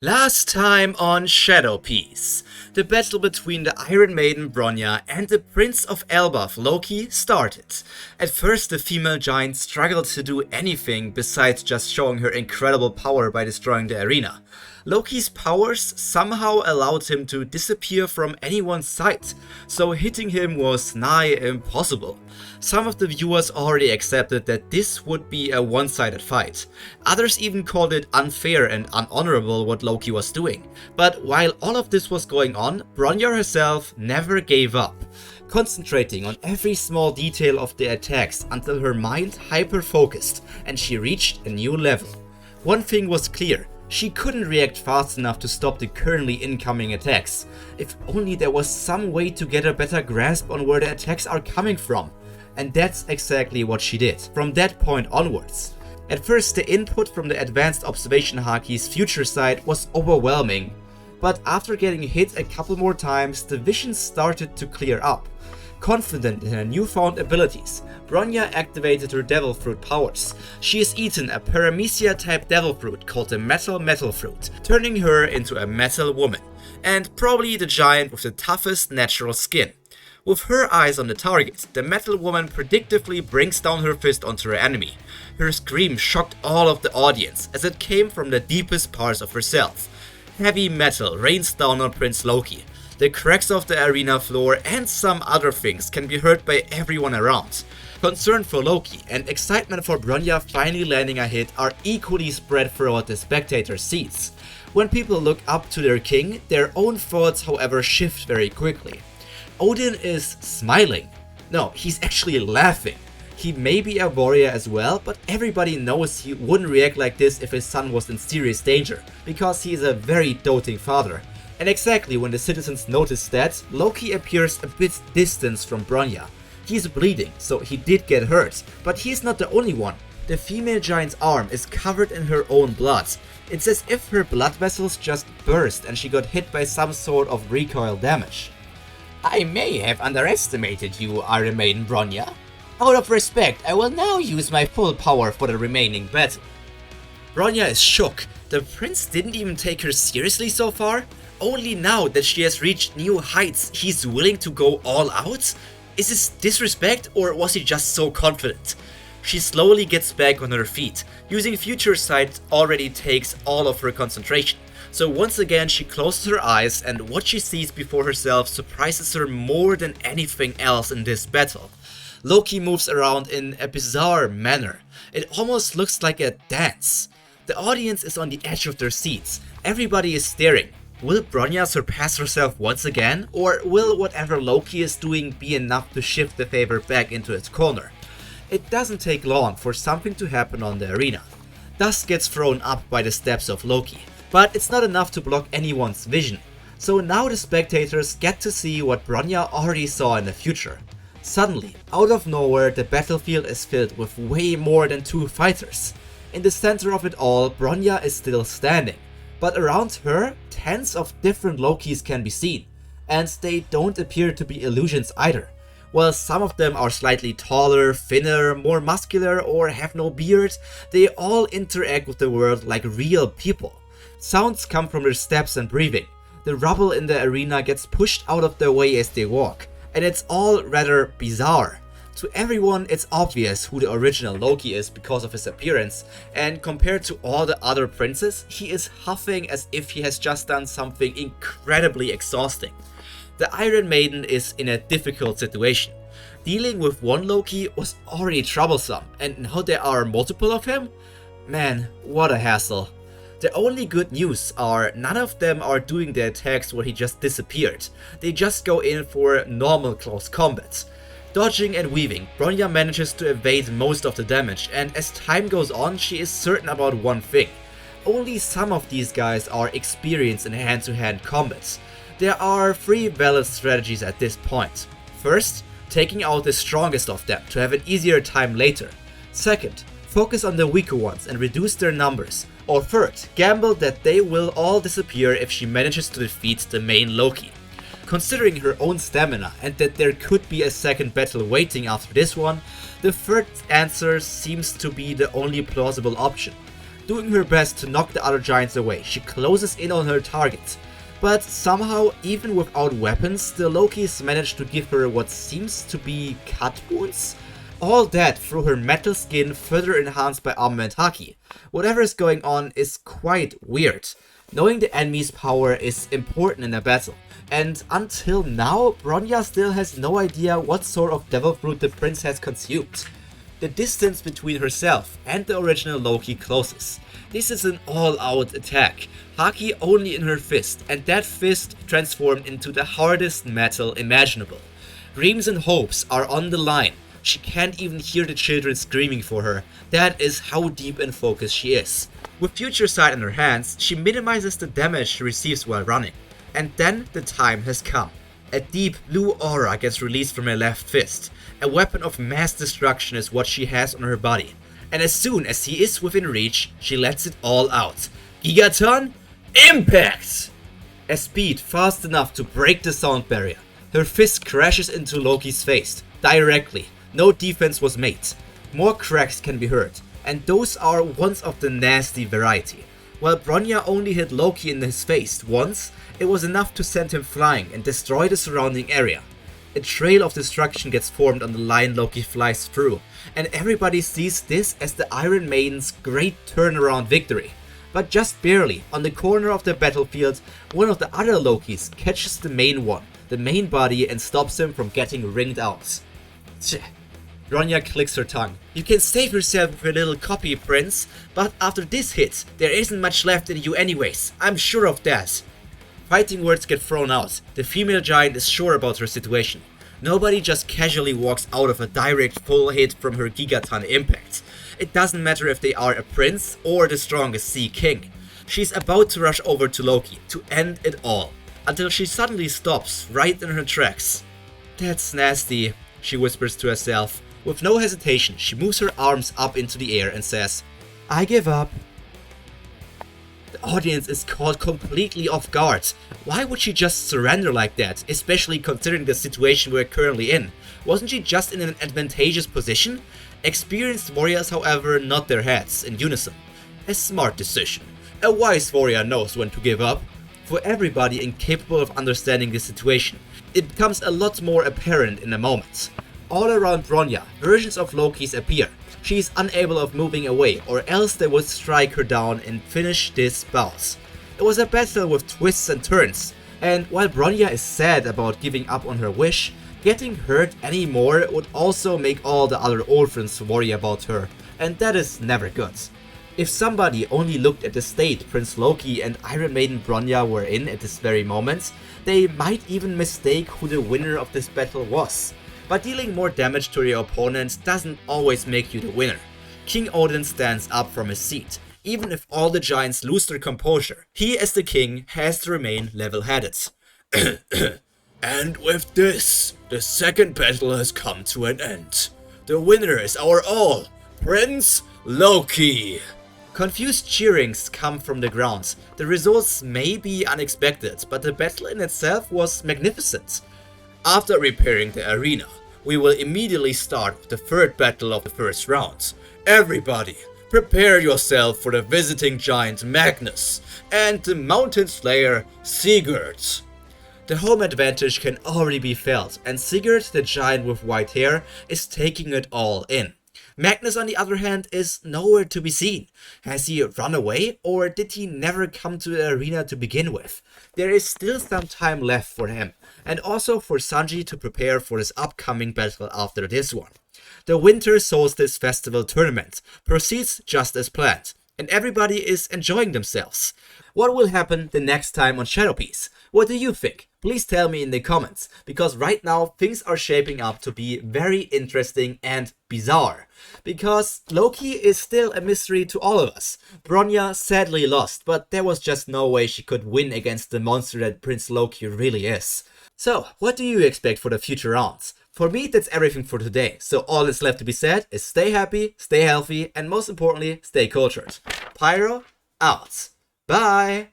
Last time on Shadow Piece, the battle between the Iron Maiden Bronya and the Prince of Elbaf Loki started. At first the female giant struggled to do anything besides just showing her incredible power by destroying the arena. Loki's powers somehow allowed him to disappear from anyone's sight, so hitting him was nigh impossible. Some of the viewers already accepted that this would be a one-sided fight. Others even called it unfair and unhonorable what Loki was doing. But while all of this was going on, Bronya herself never gave up, concentrating on every small detail of the attacks until her mind hyper-focused and she reached a new level. One thing was clear. She couldn't react fast enough to stop the currently incoming attacks. If only there was some way to get a better grasp on where the attacks are coming from. And that's exactly what she did, from that point onwards. At first the input from the Advanced Observation Haki's future sight was overwhelming, but after getting hit a couple more times the vision started to clear up. Confident in her newfound abilities, Bronya activated her Devil Fruit powers. She has eaten a Paramecia type Devil Fruit called the Metal Fruit, turning her into a metal woman, and probably the giant with the toughest natural skin. With her eyes on the target, the Metal Woman predictably brings down her fist onto her enemy. Her scream shocked all of the audience as it came from the deepest parts of herself. Heavy metal rains down on Prince Loki. The cracks of the arena floor and some other things can be heard by everyone around. Concern for Loki and excitement for Bronya finally landing a hit are equally spread throughout the spectator seats. When people look up to their king, their own thoughts however shift very quickly. Odin is smiling. No, he's actually laughing. He may be a warrior as well, but everybody knows he wouldn't react like this if his son was in serious danger, because he is a very doting father. And exactly when the citizens notice that, Loki appears a bit distant from Bronya. He's bleeding, so he did get hurt, but he's not the only one. The female giant's arm is covered in her own blood. It's as if her blood vessels just burst and she got hit by some sort of recoil damage. I may have underestimated you, Iron Maiden Bronya. Out of respect, I will now use my full power for the remaining battle. Bronya is shook. The prince didn't even take her seriously so far? Only now that she has reached new heights, he's willing to go all out? Is this disrespect or was he just so confident? She slowly gets back on her feet. Using future sight already takes all of her concentration. So once again she closes her eyes and what she sees before herself surprises her more than anything else in this battle. Loki moves around in a bizarre manner. It almost looks like a dance. The audience is on the edge of their seats. Everybody is staring. Will Bronya surpass herself once again, or will whatever Loki is doing be enough to shift the favor back into its corner? It doesn't take long for something to happen on the arena. Dust gets thrown up by the steps of Loki, but it's not enough to block anyone's vision. So now the spectators get to see what Bronya already saw in the future. Suddenly, out of nowhere, the battlefield is filled with way more than two fighters. In the center of it all, Bronya is still standing. But around her, tens of different Lokis can be seen, and they don't appear to be illusions either. While some of them are slightly taller, thinner, more muscular, or have no beard, they all interact with the world like real people. Sounds come from their steps and breathing. The rubble in the arena gets pushed out of their way as they walk, and it's all rather bizarre. To everyone it's obvious who the original Loki is because of his appearance, and compared to all the other princes, he is huffing as if he has just done something incredibly exhausting. The Iron Maiden is in a difficult situation. Dealing with one Loki was already troublesome, and now there are multiple of him? Man, what a hassle. The only good news are none of them are doing the attacks where he just disappeared. They just go in for normal close combat. Dodging and weaving, Bronya manages to evade most of the damage, and as time goes on she is certain about one thing. Only some of these guys are experienced in hand-to-hand combat. There are three valid strategies at this point. First, taking out the strongest of them to have an easier time later. Second, focus on the weaker ones and reduce their numbers. Or third, gamble that they will all disappear if she manages to defeat the main Loki. Considering her own stamina and that there could be a second battle waiting after this one, the third answer seems to be the only plausible option. Doing her best to knock the other giants away, she closes in on her target. But somehow, even without weapons, the Lokis manage to give her what seems to be cut wounds? All that through her metal skin, further enhanced by armor and haki. Whatever is going on is quite weird. Knowing the enemy's power is important in a battle, and until now, Bronya still has no idea what sort of devil fruit the prince has consumed. The distance between herself and the original Loki closes. This is an all-out attack, haki only in her fist, and that fist transformed into the hardest metal imaginable. Dreams and hopes are on the line. She can't even hear the children screaming for her. That is how deep in focus she is. With Future Sight in her hands, she minimizes the damage she receives while running. And then the time has come. A deep blue aura gets released from her left fist. A weapon of mass destruction is what she has on her body. And as soon as he is within reach, she lets it all out. Gigaton, impact! A speed fast enough to break the sound barrier. Her fist crashes into Loki's face, directly. No defense was made. More cracks can be heard, and those are ones of the nasty variety. While Bronya only hit Loki in his face once, it was enough to send him flying and destroy the surrounding area. A trail of destruction gets formed on the line Loki flies through, and everybody sees this as the Iron Maiden's great turnaround victory. But just barely, on the corner of the battlefield, one of the other Lokis catches the main one, the main body, and stops him from getting ringed out. Tch. Bronya clicks her tongue. You can save yourself with your little copy, Prince, but after this hit, there isn't much left in you anyways, I'm sure of that. Fighting words get thrown out. The female giant is sure about her situation. Nobody just casually walks out of a direct full hit from her Gigaton impact. It doesn't matter if they are a prince or the strongest Sea King. She's about to rush over to Loki to end it all, until she suddenly stops right in her tracks. That's nasty, she whispers to herself. With no hesitation, she moves her arms up into the air and says, I give up. The audience is caught completely off guard. Why would she just surrender like that, especially considering the situation we're currently in? Wasn't she just in an advantageous position? Experienced warriors, however, nod their heads in unison. A smart decision. A wise warrior knows when to give up. For everybody incapable of understanding the situation, it becomes a lot more apparent in a moment. All around Bronya, versions of Lokis appear. She is unable of moving away, or else they would strike her down and finish this bout. It was a battle with twists and turns, and while Bronya is sad about giving up on her wish, getting hurt anymore would also make all the other orphans worry about her, and that is never good. If somebody only looked at the state Prince Loki and Iron Maiden Bronya were in at this very moment, they might even mistake who the winner of this battle was. But dealing more damage to your opponent doesn't always make you the winner. King Odin stands up from his seat. Even if all the giants lose their composure, he as the king has to remain level-headed. And with this, the second battle has come to an end. The winner is our all, Prince Loki. Confused cheerings come from the ground. The results may be unexpected, but the battle in itself was magnificent. After repairing the arena, we will immediately start with the third battle of the first round. Everybody, prepare yourself for the visiting giant Magnus and the mountain slayer Sigurd. The home advantage can already be felt, and Sigurd, the giant with white hair, is taking it all in. Magnus, on the other hand, is nowhere to be seen. Has he run away, or did he never come to the arena to begin with? There is still some time left for him, and also for Sanji to prepare for his upcoming battle after this one. The Winter Solstice Festival tournament proceeds just as planned, and everybody is enjoying themselves. What will happen the next time on Shadow Piece? What do you think? Please tell me in the comments, because right now things are shaping up to be very interesting and bizarre. Because Loki is still a mystery to all of us. Bronya sadly lost, but there was just no way she could win against the monster that Prince Loki really is. So, what do you expect for the future rounds? For me, that's everything for today, so all that's left to be said is stay happy, stay healthy, and most importantly, stay cultured. Pyro, out. Bye!